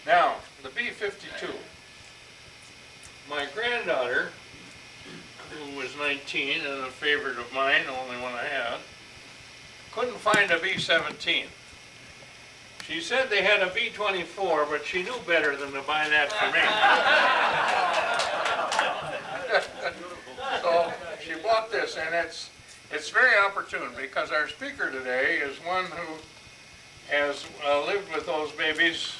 Now, the B-52. My granddaughter, who was 19 and a favorite of mine, the only one I had, couldn't find a B-17. She said they had a B-24, but she knew better than to buy that for me. So she bought this, and it's very opportune because our speaker today is one who has lived with those babies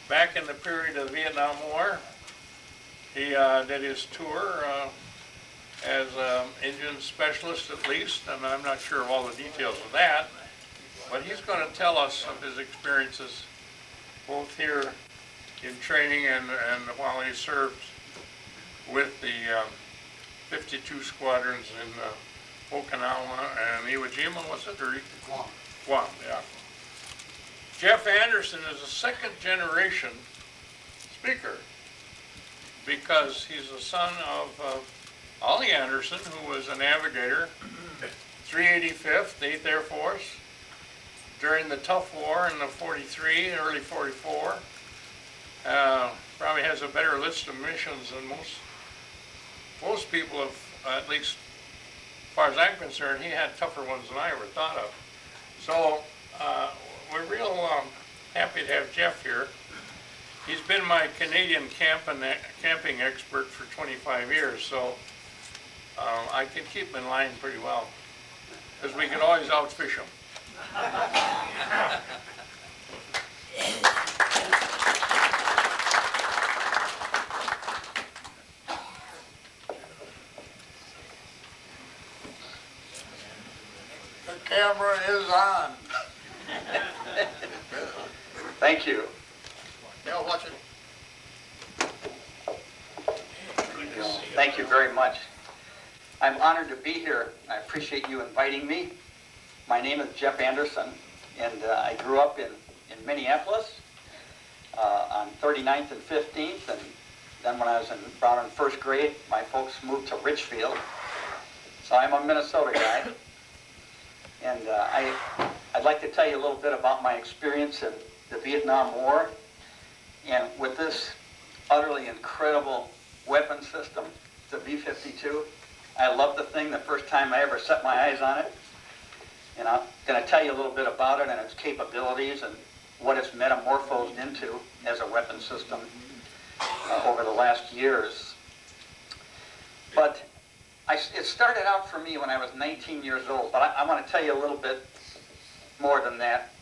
back in the period of the Vietnam War. He did his tour as an engine specialist at least, and I'm not sure of all the details of that, but he's going to tell us of his experiences both here in training and while he served with the 52 squadrons in Okinawa and Iwo Jima, was it? Or Guam. Guam, yeah. Jeff Anderson is a second generation speaker because he's the son of Ollie Anderson, who was a navigator, 385th, 8th Air Force, during the tough war in the 43, early 44. Probably has a better list of missions than most people have, at least as far as I'm concerned. He had tougher ones than I ever thought of. So we're real happy to have Jeff here. He's been my Canadian camping expert for 25 years, so I can keep him in line pretty well, because we can always outfish him. The camera is on. Thank you. Yeah, watch it. Thank you very much. I'm honored to be here. I appreciate you inviting me. My name is Jeff Anderson, and I grew up in Minneapolis on 39th and 15th, and then when I was about in first grade, my folks moved to Richfield. So I'm a Minnesota guy, and I'd like to tell you a little bit about my experience in the Vietnam War, and with this utterly incredible weapon system, the B-52. I love the thing the first time I ever set my eyes on it. And I'm going to tell you a little bit about it and its capabilities and what it's metamorphosed into as a weapon system over the last years. But it started out for me when I was 19 years old, but I want to tell you a little bit more than that.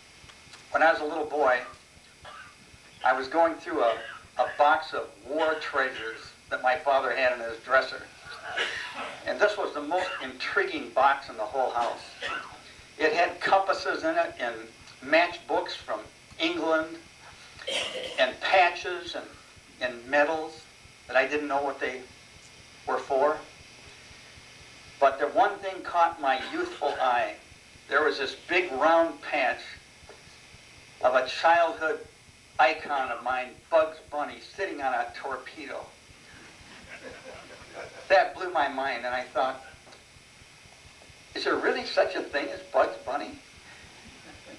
When I was a little boy, I was going through a box of war treasures that my father had in his dresser. And this was the most intriguing box in the whole house. It had compasses in it and matchbooks from England and patches and medals that I didn't know what they were for. But the one thing caught my youthful eye. There was this big round patch of a childhood icon of mine, Bugs Bunny, sitting on a torpedo. That blew my mind, and I thought, is there really such a thing as Bugs Bunny?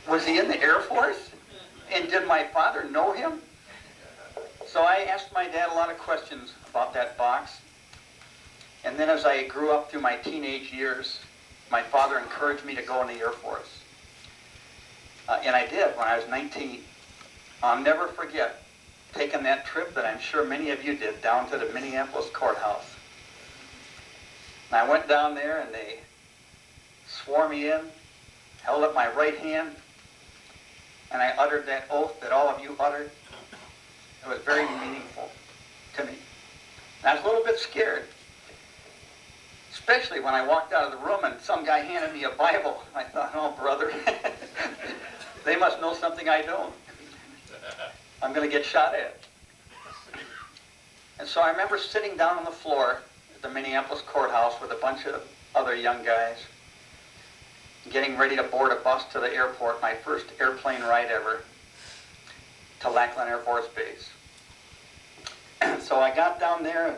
Was he in the Air Force? And did my father know him? So I asked my dad a lot of questions about that box. And then as I grew up through my teenage years, my father encouraged me to go in the Air Force. And I did when I was 19. I'll never forget taking that trip that I'm sure many of you did down to the Minneapolis courthouse. And I went down there and they swore me in, held up my right hand, and I uttered that oath that all of you uttered. It was very meaningful to me. And I was a little bit scared, especially when I walked out of the room and some guy handed me a Bible. I thought, oh, brother, they must know something I don't. I'm going to get shot at. And so I remember sitting down on the floor at the Minneapolis courthouse with a bunch of other young guys, getting ready to board a bus to the airport, my first airplane ride ever, to Lackland Air Force Base. So I got down there, and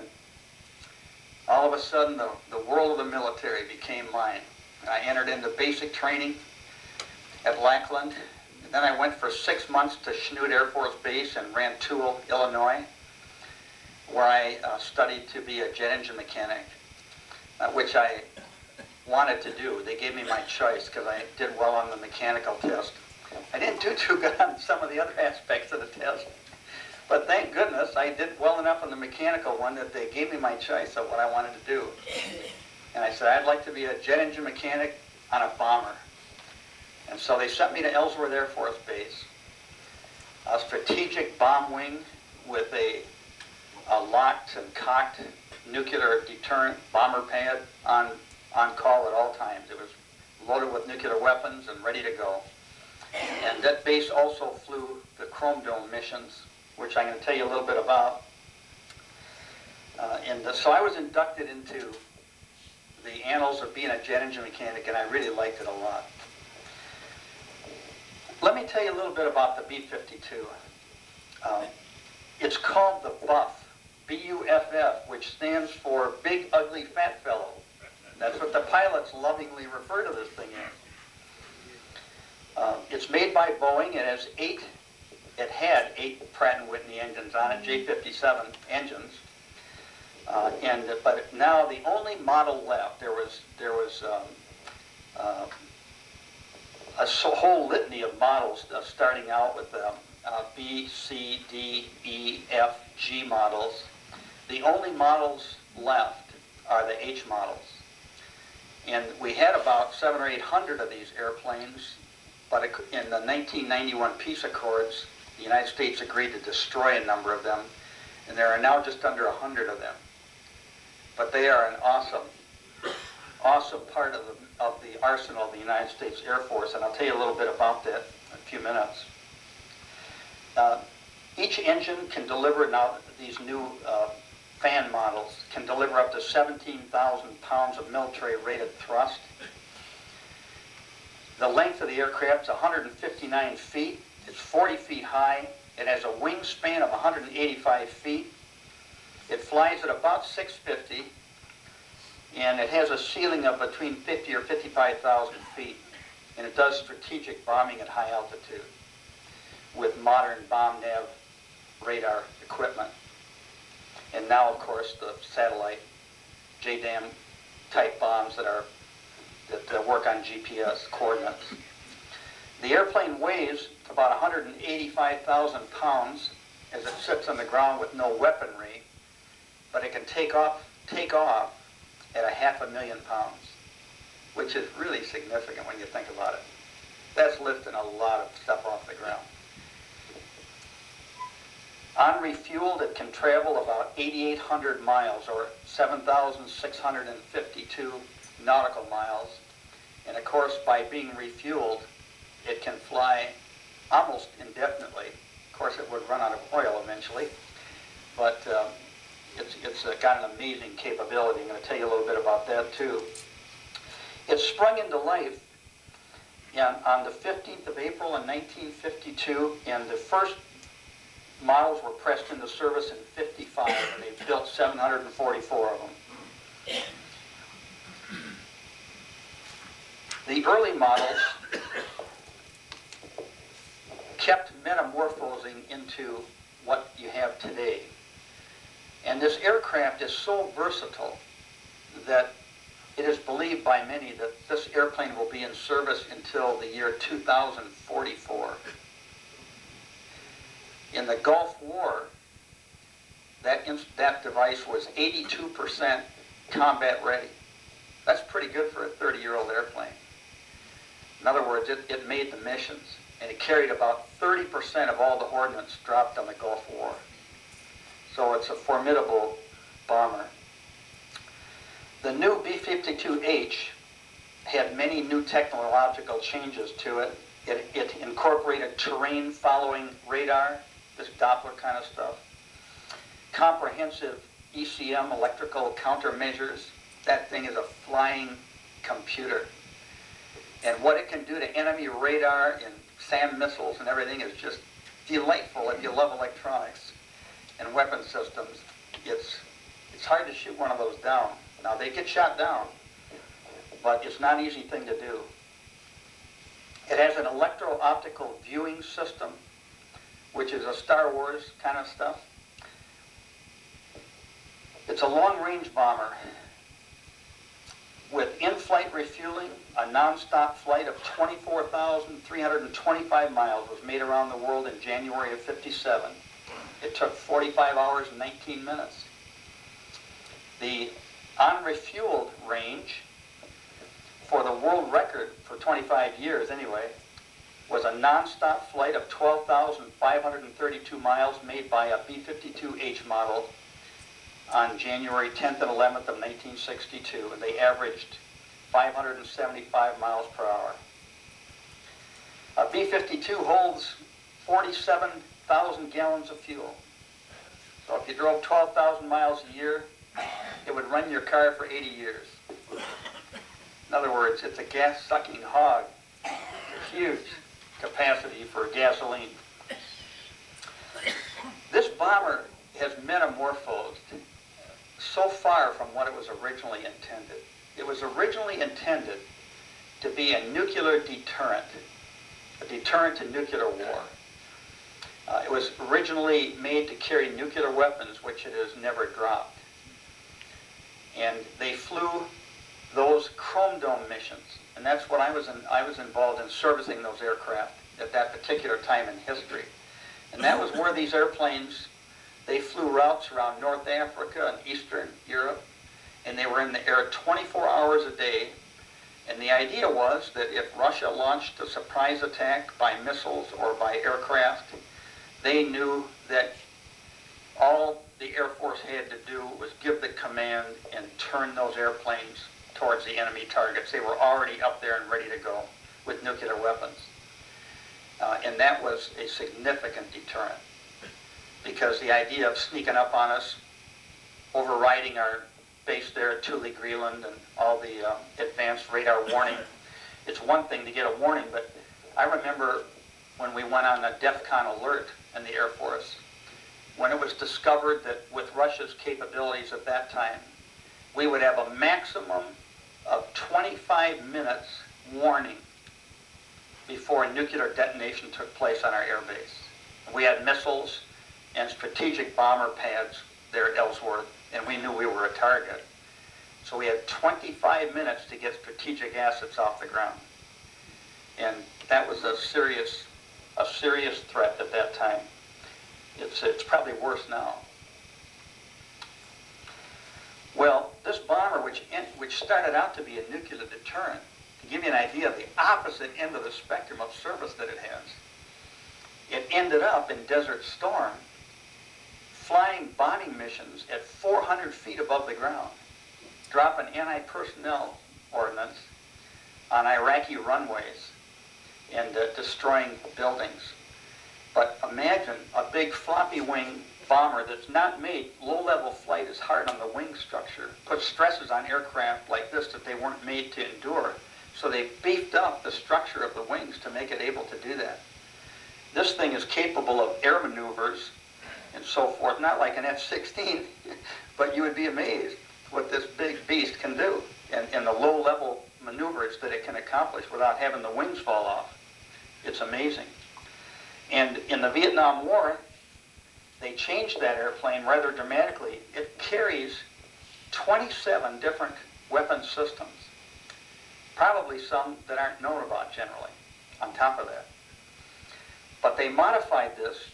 all of a sudden the world of the military became mine. And I entered into basic training at Lackland. Then I went for 6 months to Chanute Air Force Base in Rantoul, Illinois, where I studied to be a jet engine mechanic, which I wanted to do. They gave me my choice because I did well on the mechanical test. I didn't do too good on some of the other aspects of the test, but thank goodness I did well enough on the mechanical one that they gave me my choice of what I wanted to do. And I said, I'd like to be a jet engine mechanic on a bomber. And so they sent me to Ellsworth Air Force Base, a strategic bomb wing with a locked and cocked nuclear deterrent bomber pad on call at all times. It was loaded with nuclear weapons and ready to go. And that base also flew the Chrome Dome missions, which I'm going to tell you a little bit about. So I was inducted into the annals of being a jet engine mechanic, and I really liked it a lot. Let me tell you a little bit about the B-52. It's called the Buff, B-U-F-F, which stands for Big Ugly Fat Fellow. That's what the pilots lovingly refer to this thing as. It's made by Boeing. It had eight Pratt & Whitney engines on it, J57 engines. But now the only model left, there was a whole litany of models starting out with B, C, D, E, F, G models. The only models left are the H models. And we had about 700 or 800 of these airplanes, but in the 1991 peace accords, the United States agreed to destroy a number of them, and there are now just under 100 of them. But they are an awesome part of the arsenal of the United States Air Force, and I'll tell you a little bit about that in a few minutes. Each engine can deliver, now these new fan models, can deliver up to 17,000 pounds of military-rated thrust. The length of the aircraft is 159 feet. It's 40 feet high. It has a wingspan of 185 feet. It flies at about 650, and it has a ceiling of between 50 or 55,000 feet. And it does strategic bombing at high altitude with modern bomb nav radar equipment. And now, of course, the satellite JDAM type bombs that work on GPS coordinates. The airplane weighs about 185,000 pounds as it sits on the ground with no weaponry, but it can take off at 500,000 pounds, which is really significant when you think about it. That's lifting a lot of stuff off the ground. Unrefueled, it can travel about 8,800 miles, or 7,652 nautical miles. And of course, by being refueled, it can fly almost indefinitely. Of course, it would run out of oil eventually, but it's got an amazing capability. I'm going to tell you a little bit about that too. It sprung into life on the 15th of April in 1952, and the first models were pressed into service in 55, and they built 744 of them. The early models kept metamorphosing into what you have today. And this aircraft is so versatile that it is believed by many that this airplane will be in service until the year 2044. In the Gulf War, that device was 82% combat ready. That's pretty good for a 30-year-old airplane. In other words, it made the missions, and it carried about 30% of all the ordnance dropped on the Gulf War. So it's a formidable bomber. The new B-52H had many new technological changes to it. It incorporated terrain-following radar, this Doppler kind of stuff, comprehensive ECM, electrical countermeasures. That thing is a flying computer. And what it can do to enemy radar and SAM missiles and everything is just delightful if you love electronics and weapon systems. It's hard to shoot one of those down. Now, they get shot down, but it's not an easy thing to do. It has an electro-optical viewing system, which is a Star Wars kind of stuff. It's a long-range bomber with in-flight refueling. A non-stop flight of 24,325 miles was made around the world in January of '57. It took 45 hours and 19 minutes. The unrefueled range for the world record for 25 years anyway was a non-stop flight of 12,532 miles made by a B-52H model on January 10th and 11th of 1962, and they averaged 575 miles per hour. A B-52 holds 47,000 gallons of fuel. So if you drove 12,000 miles a year, it would run your car for 80 years. In other words, it's a gas-sucking hog. It's a huge capacity for gasoline. This bomber has metamorphosed so far from what it was originally intended. It was originally intended to be a nuclear deterrent, a deterrent to nuclear war. It was originally made to carry nuclear weapons, which it has never dropped. And they flew those Chrome Dome missions, and that's what I was involved in, servicing those aircraft at that particular time in history. And that was where these airplanes, they flew routes around North Africa and Eastern Europe, and they were in the air 24 hours a day. And the idea was that if Russia launched a surprise attack by missiles or by aircraft, they knew that all the Air Force had to do was give the command and turn those airplanes towards the enemy targets. They were already up there and ready to go with nuclear weapons. And that was a significant deterrent, because the idea of sneaking up on us, overriding our base there at Thule, Greenland, and all the advanced radar warning, it's one thing to get a warning, but I remember when we went on a DEFCON alert in the Air Force, when it was discovered that with Russia's capabilities at that time, we would have a maximum of 25 minutes warning before a nuclear detonation took place on our air base. We had missiles and strategic bomber pads there at Ellsworth, and we knew we were a target. So we had 25 minutes to get strategic assets off the ground. And that was a serious threat at that time. It's probably worse now. Well, this bomber, which started out to be a nuclear deterrent, to give you an idea of the opposite end of the spectrum of service that it has, it ended up in Desert Storm flying bombing missions at 400 feet above the ground, dropping anti-personnel ordnance on Iraqi runways and destroying buildings. But imagine a big floppy wing bomber that's not made, low-level flight is hard on the wing structure, puts stresses on aircraft like this that they weren't made to endure, so they beefed up the structure of the wings to make it able to do that. This thing is capable of air maneuvers and so forth, not like an F-16, but you would be amazed what this big beast can do and the low-level maneuvers that it can accomplish without having the wings fall off. It's amazing. And in the Vietnam War, they changed that airplane rather dramatically. It carries 27 different weapon systems, probably some that aren't known about generally, on top of that. But they modified this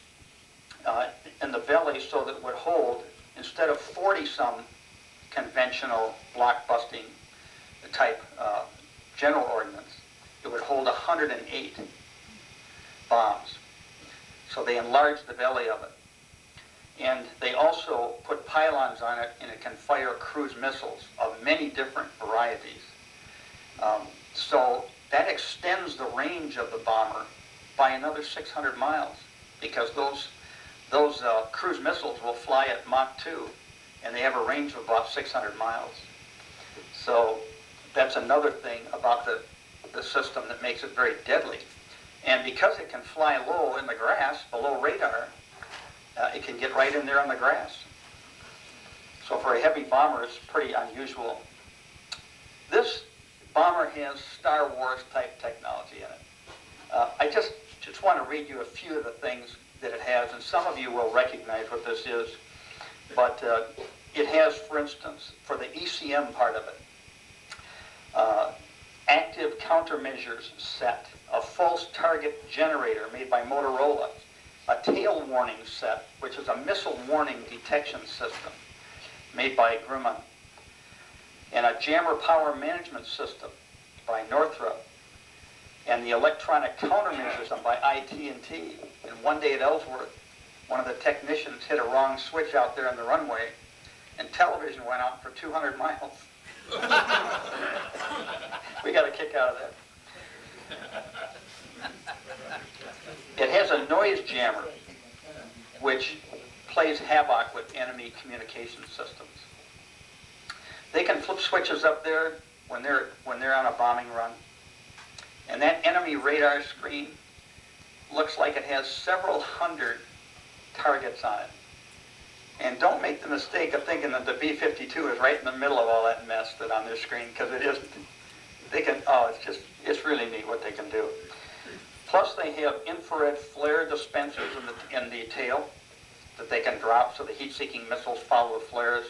in the belly so that it would hold, instead of 40-some conventional block-busting type general ordnance, it would hold 108 bombs. So they enlarged the belly of it. And they also put pylons on it, and it can fire cruise missiles of many different varieties. So that extends the range of the bomber by another 600 miles, because those cruise missiles will fly at Mach 2, and they have a range of about 600 miles. So that's another thing about the system that makes it very deadly. And because it can fly low in the grass, below radar, it can get right in there on the grass. So for a heavy bomber, it's pretty unusual. This bomber has Star Wars type technology in it. I just want to read you a few of the things that it has, and some of you will recognize what this is. But it has, for instance, for the ECM part of it, active countermeasures set, a false target generator made by Motorola, a tail warning set, which is a missile warning detection system made by Grumman, and a jammer power management system by Northrop, and the electronic countermeasure system by IT&T. And one day at Ellsworth, one of the technicians hit a wrong switch out there on the runway, and television went out for 200 miles. We got a kick out of that. It has a noise jammer, which plays havoc with enemy communication systems. They can flip switches up there when they're on a bombing run. And that enemy radar screen looks like it has several hundred targets on it. And don't make the mistake of thinking that the B-52 is right in the middle of all that mess that's on their screen, because it isn't. They can, it's really neat what they can do. Plus they have infrared flare dispensers in the tail that they can drop so the heat-seeking missiles follow the flares.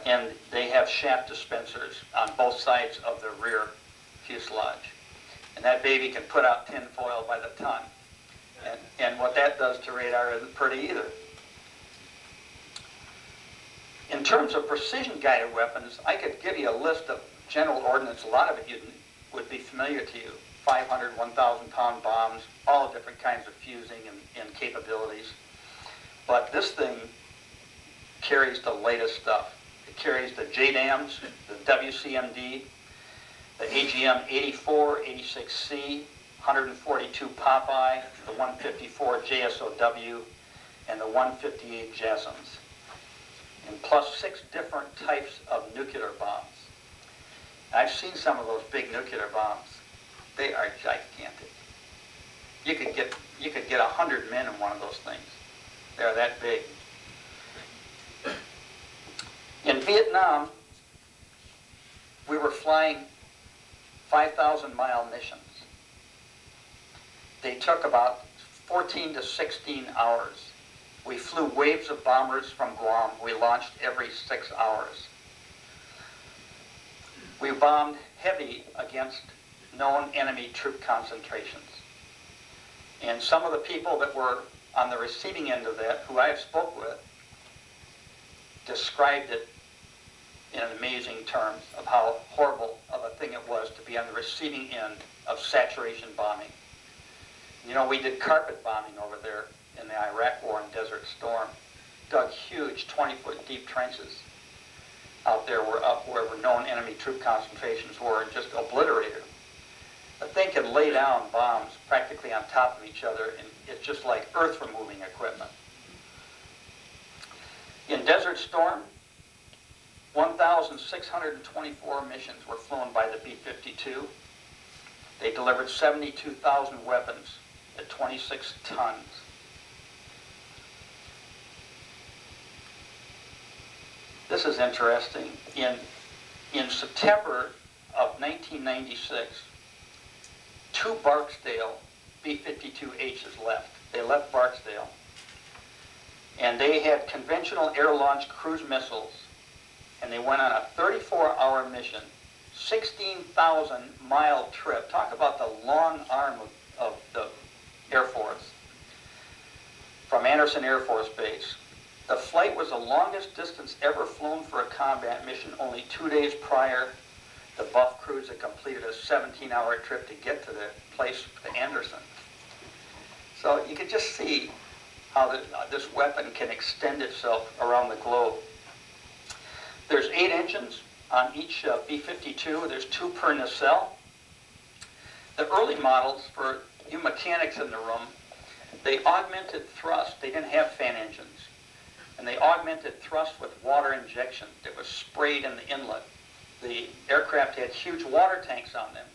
And they have shaft dispensers on both sides of the rear fuselage. And that baby can put out tin foil by the ton. And what that does to radar isn't pretty either. In terms of precision-guided weapons, I could give you a list of general ordnance. A lot of it would be familiar to you. 500, 1,000-pound bombs, all different kinds of fusing and capabilities. But this thing carries the latest stuff. It carries the JDAMs, the WCMD, the AGM-84, 86C, 142 Popeye, the 154 JSOW, and the 158 JASMs. And plus 6 different types of nuclear bombs. I've seen some of those big nuclear bombs. They are gigantic. You could get 100 men in one of those things. They're that big. In Vietnam, we were flying 5,000-mile missions. They took about 14 to 16 hours. We flew waves of bombers from Guam. We launched every 6 hours. We bombed heavy against known enemy troop concentrations. And some of the people that were on the receiving end of that, who I have spoke with, described it in amazing terms of how horrible of a thing it was to be on the receiving end of saturation bombing. You know, we did carpet bombing over there in the Iraq War and Desert Storm. Dug huge 20-foot deep trenches out there where known enemy troop concentrations were, and just obliterated them. The thing could lay down bombs practically on top of each other, and it's just like earth-removing equipment. In Desert Storm, 1,624 missions were flown by the B-52. They delivered 72,000 weapons at 26 tons. This is interesting. In September of 1996, 2 Barksdale B-52Hs left. They left Barksdale. And they had conventional air-launched cruise missiles. And they went on a 34-hour mission, 16,000-mile trip. Talk about the long arm of the Air Force from Anderson Air Force Base. The flight was the longest distance ever flown for a combat mission. Only 2 days prior, the Buff crews had completed a 17-hour trip to get to the place, to Anderson. So you could just see how this weapon can extend itself around the globe. There's 8 engines on each B-52. There's 2 per nacelle. The early models, for you mechanics in the room, they augmented thrust. They didn't have fan engines. And they augmented thrust with water injection that was sprayed in the inlet. The aircraft had huge water tanks on them.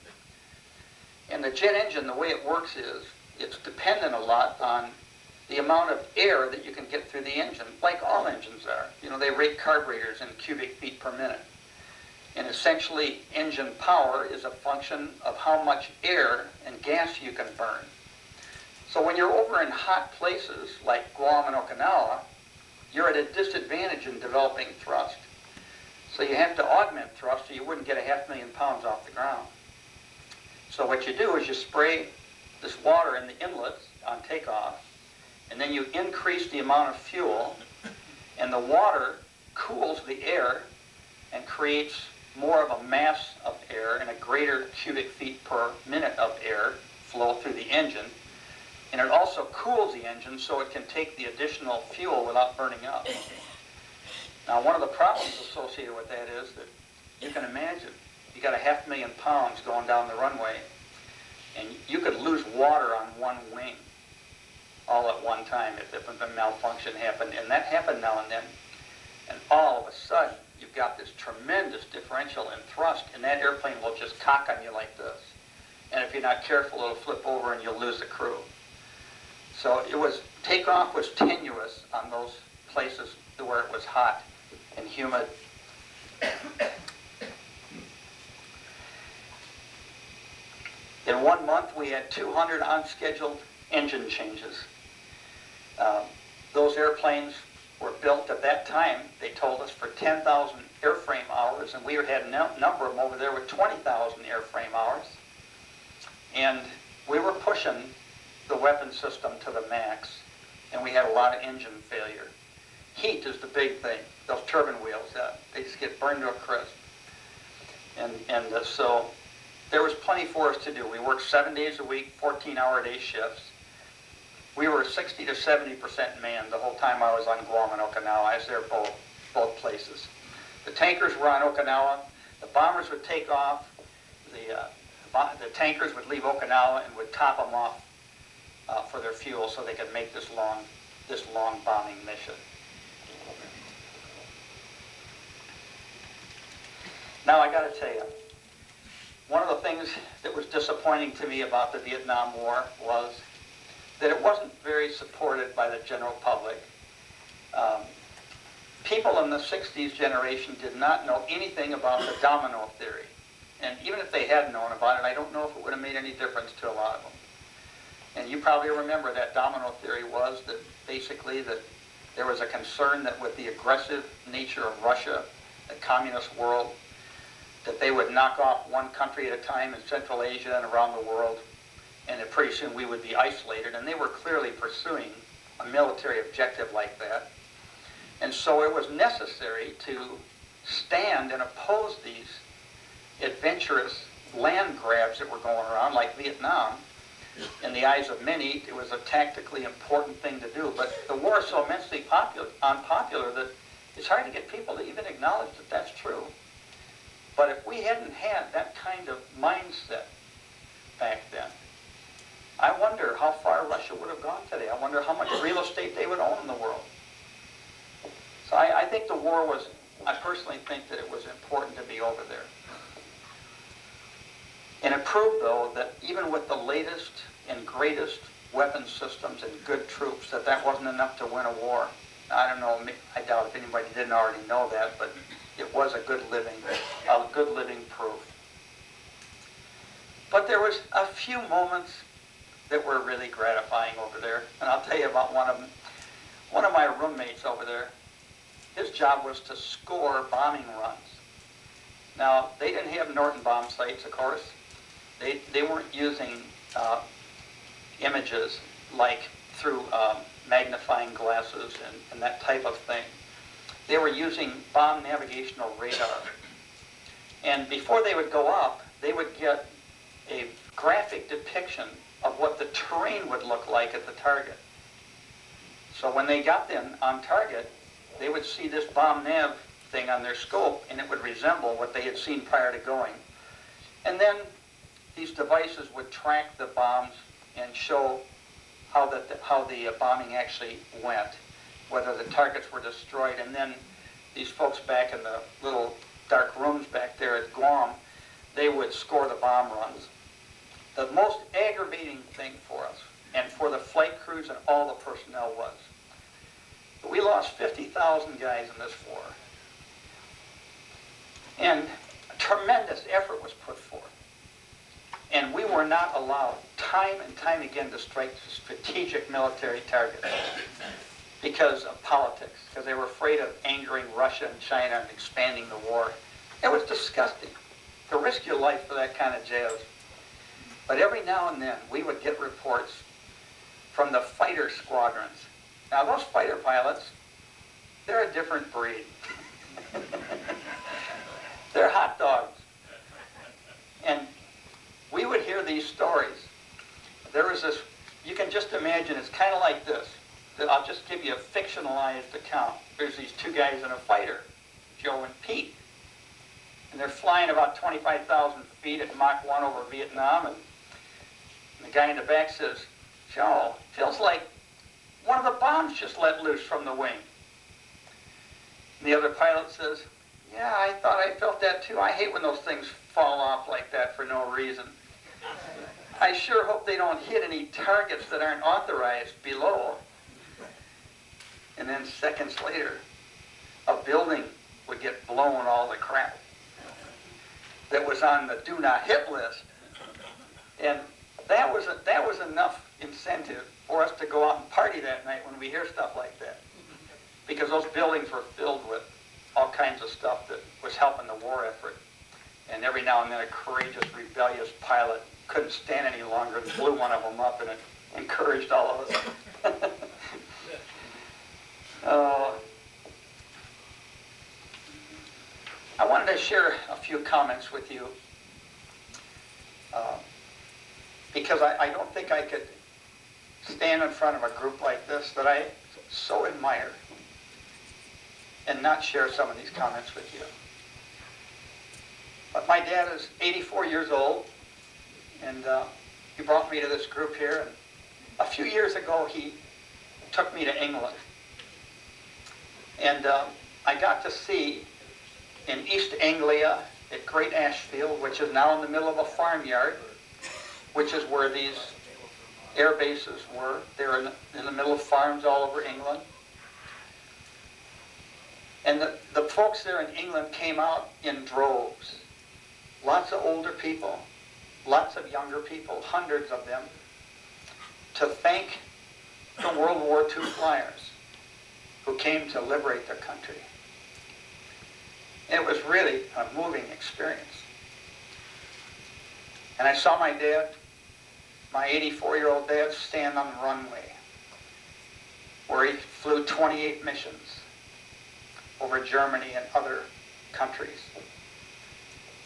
And the jet engine, the way it works is, it's dependent a lot on the amount of air that you can get through the engine, like all engines are. You know, they rate carburetors in cubic feet per minute. And essentially, engine power is a function of how much air and gas you can burn. So when you're over in hot places like Guam and Okinawa, you're at a disadvantage in developing thrust. So you have to augment thrust so you wouldn't get 500,000 pounds off the ground. So what you do is you spray this water in the inlets on takeoff, and then you increase the amount of fuel, and the water cools the air and creates more of a mass of air and a greater cubic feet per minute of air flow through the engine. And it also cools the engine so it can take the additional fuel without burning up. Now, one of the problems associated with that is that you can imagine you got 500,000 pounds going down the runway, and you could lose water on one wing all at one time if a malfunction happened. And that happened now and then. And all of a sudden, you've got this tremendous differential in thrust, and that airplane will just cock on you like this. And if you're not careful, it'll flip over and you'll lose the crew. So takeoff was tenuous on those places where it was hot and humid. In 1 month, we had 200 unscheduled engine changes. Those airplanes were built at that time, they told us, for 10,000 airframe hours, and we had a number of them over there with 20,000 airframe hours. And we were pushing the weapon system to the max, and we had a lot of engine failure. Heat is the big thing. Those turbine wheels, they just get burned to a crisp. So there was plenty for us to do. We worked 7 days a week, 14-hour-a-day shifts. We were 60 to 70% manned the whole time I was on Guam and Okinawa. I was there both places. The tankers were on Okinawa. The bombers would take off. The tankers would leave Okinawa and would top them off for their fuel so they could make this long bombing mission. Now I got to tell you, one of the things that was disappointing to me about the Vietnam War was that it wasn't very supported by the general public. People in the 60s generation did not know anything about the domino theory. And even if they had known about it, I don't know if it would have made any difference to a lot of them. And you probably remember that domino theory was that basically that there was a concern that with the aggressive nature of Russia, the communist world, that they would knock off one country at a time in Central Asia and around the world, and that pretty soon we would be isolated. And they were clearly pursuing a military objective like that. And so it was necessary to stand and oppose these adventurous land grabs that were going around, like Vietnam. In the eyes of many, it was a tactically important thing to do. But the war is so immensely unpopular that it's hard to get people to even acknowledge that that's true. But if we hadn't had that kind of mindset back then, I wonder how far Russia would have gone today. I wonder how much real estate they would own in the world. So I think the war was, I personally think that it was important to be over there. And it proved, though, that even with the latest and greatest weapon systems and good troops, that wasn't enough to win a war. I don't know, I doubt if anybody didn't already know that, but it was a good living proof. But there was a few moments that were really gratifying over there, and I'll tell you about one of them. One of my roommates over there, his job was to score bombing runs. Now, they didn't have Norton bomb sights, of course. They weren't using images like through magnifying glasses and that type of thing. They were using bomb navigational radar. And before they would go up, they would get a graphic depiction of what the terrain would look like at the target. So when they got them on target, they would see this bomb nav thing on their scope, and it would resemble what they had seen prior to going. And then these devices would track the bombs and show how the bombing actually went, whether the targets were destroyed. And then these folks back in the little dark rooms back there at Guam, they would score the bomb runs. The most aggravating thing for us, and for the flight crews and all the personnel, was that we lost 50,000 guys in this war. And tremendous effort was put forth. And we were not allowed time and time again to strike strategic military targets because of politics, because they were afraid of angering Russia and China and expanding the war. It was disgusting to risk your life for that kind of jazz. But every now and then we would get reports from the fighter squadrons. Now those fighter pilots, they're a different breed. They're hot dogs. And we would hear these stories. There was this, you can just imagine, it's kind of like this. I'll just give you a fictionalized account. There's these two guys in a fighter, Joe and Pete. And they're flying about 25,000 feet at Mach 1 over Vietnam. And the guy in the back says, Joe, feels like one of the bombs just let loose from the wing. And the other pilot says, yeah, I thought I felt that too. I hate when those things fall off like that for no reason. I sure hope they don't hit any targets that aren't authorized below. And then seconds later, a building would get blown all the crap that was on the do not hit list. And that was enough incentive for us to go out and party that night when we hear stuff like that. Because those buildings were filled with all kinds of stuff that was helping the war effort. And every now and then a courageous, rebellious pilot couldn't stand any longer and blew one of them up, and it encouraged all of us. I wanted to share a few comments with you because I don't think I could stand in front of a group like this that I so admire and not share some of these comments with you. But my dad is 84 years old, and he brought me to this group here. And a few years ago, he took me to England. And I got to see in East Anglia at Great Ashfield, which is now in the middle of a farmyard, which is where these air bases were. They're in the middle of farms all over England. And the folks there in England came out in droves. Lots of older people, lots of younger people, hundreds of them, to thank the World War II flyers who came to liberate their country. It was really a moving experience. And I saw my dad, my 84-year-old dad, stand on the runway where he flew 28 missions over Germany and other countries.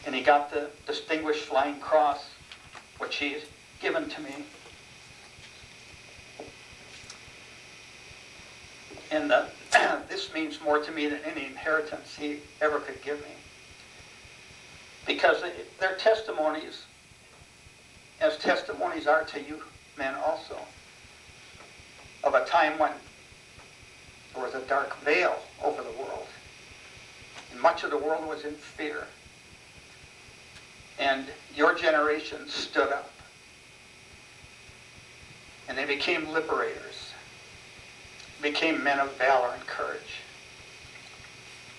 And he got the Distinguished Flying Cross, which he had given to me. And this means more to me than any inheritance he ever could give me. Because they're testimonies, as testimonies are to you men also, of a time when there was a dark veil over the world. And much of the world was in fear. And your generation stood up. And they became liberators. Became men of valor and courage.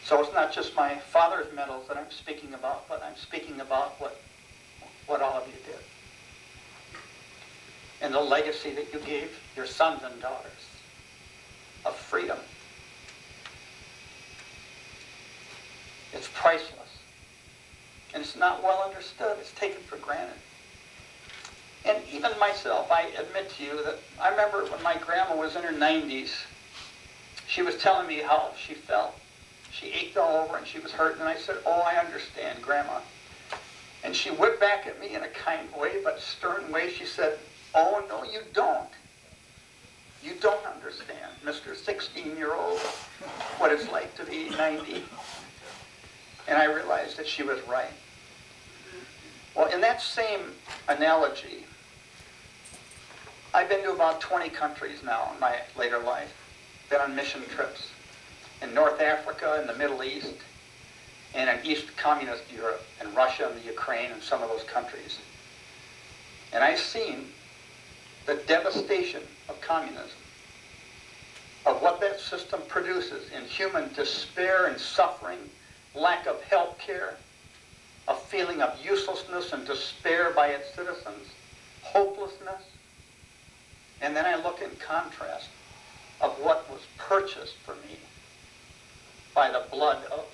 So it's not just my father's medals that I'm speaking about, but I'm speaking about what all of you did. And the legacy that you gave your sons and daughters of freedom. It's priceless. And it's not well understood. It's taken for granted. And even myself, I admit to you that I remember when my grandma was in her 90s, she was telling me how she felt. She ached all over and she was hurting. And I said, oh, I understand, Grandma. And she whipped back at me in a kind way, but stern way. She said, oh, no, you don't. You don't understand, Mr. 16-year-old, what it's like to be 90. And I realized that she was right. Well, in that same analogy, I've been to about 20 countries now in my later life. Been on mission trips in North Africa, in the Middle East, and in East Communist Europe, and Russia and the Ukraine and some of those countries. And I've seen the devastation of communism, of what that system produces in human despair and suffering, lack of health care, a feeling of uselessness and despair by its citizens, hopelessness. And then I look in contrast of what was purchased for me by the blood of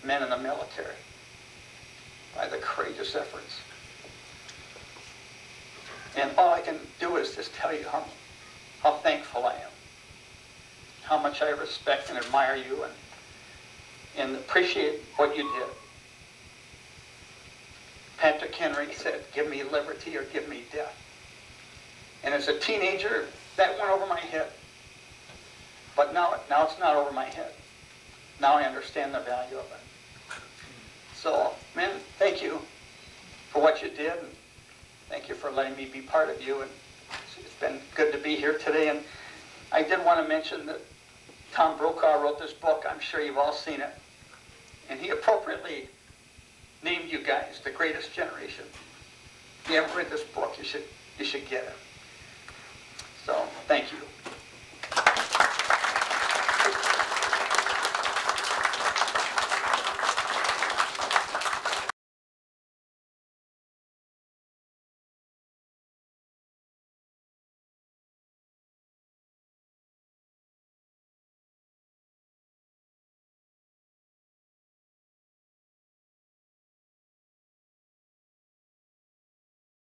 men in the military, by the courageous efforts. And all I can do is just tell you how thankful I am, how much I respect and admire you and appreciate what you did. Patrick Henry said, give me liberty or give me death. And as a teenager, that went over my head. But now it's not over my head. Now I understand the value of it. So, men, thank you for what you did. And thank you for letting me be part of you. And it's been good to be here today. And I did want to mention that Tom Brokaw wrote this book. I'm sure you've all seen it. And he appropriately named you guys the greatest generation. If you haven't read this book, you should get it. So, thank you.